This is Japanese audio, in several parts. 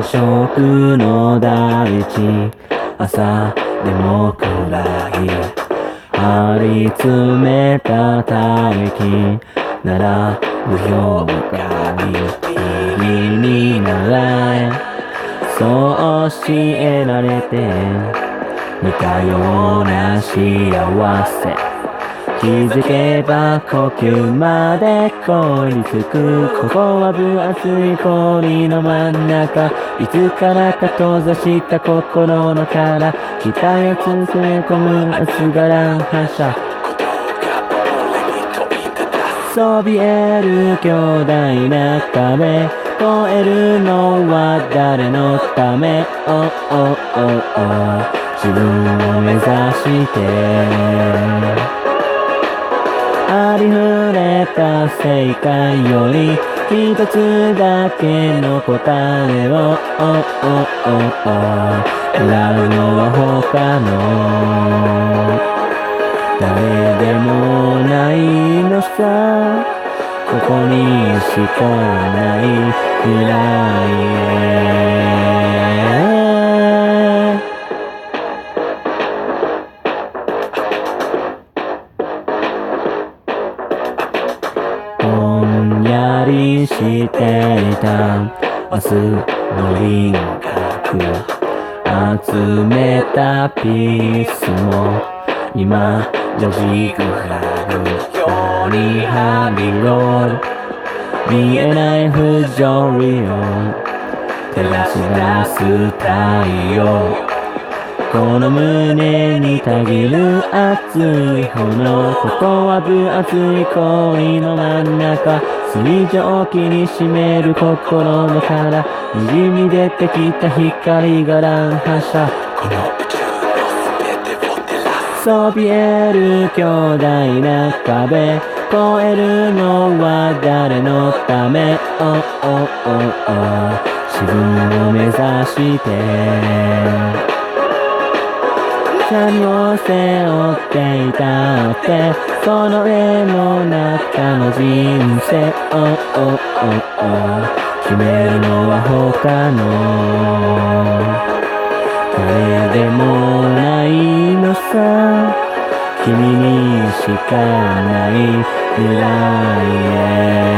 色の大地、朝でも暗い張り詰めた大気並ぶ評価に日に習え、そう教えられて似たような幸せ、気づけば呼吸まで凍りつく。ここは分厚い氷の真ん中、いつからか閉ざした心の殻、期待を詰め込む熱が乱反射、そびえる巨大な壁、越えるのは誰のため、自分を目指してありふれた正解より一つだけの答えを選ぶのは他の誰でもないのさ、ここにしかない未来へ。ぼんやりしていた明日の輪郭、集めたピースも今じゃジグザグにはみろる、見えない不条理を照らし出す太陽、この胸にたぎる熱い炎、ここは分厚い恋の真ん中、水蒸気に占める心の殻、にじみ出てきた光が乱反射、この宇宙の全てを照らす、そびえる巨大な壁、越えるのは誰のため、自分を目指して何を背負っていたって、その絵の中の人生決めるのは他の誰でもないのさ、君にしかない未来へ。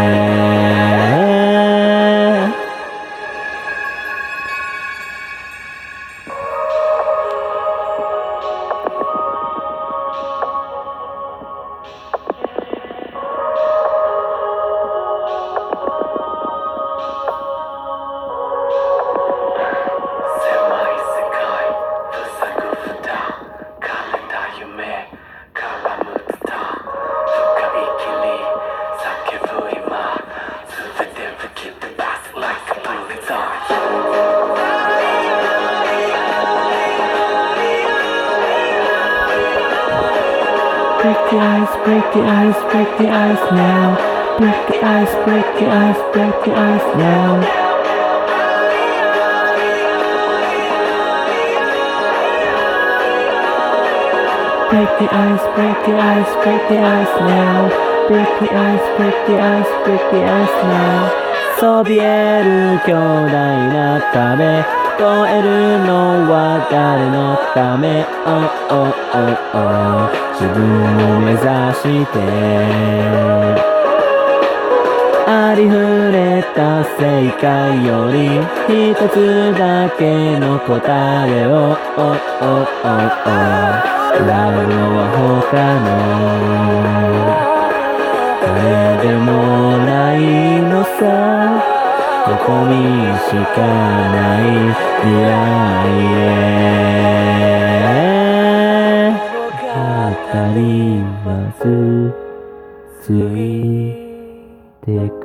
Break the ice, break the ice, break the ice now. Break the ice, break the ice, break the ice now. Break the ice, break the ice, break the ice now. Break the ice, break the ice, break the ice now. そびえる巨大な壁、越えるのは誰のため、自分を目指してありふれた正解より一つだけの答えを選ぶのは他の誰でもないのさ、ここにしかない未来へ。語りますついてく。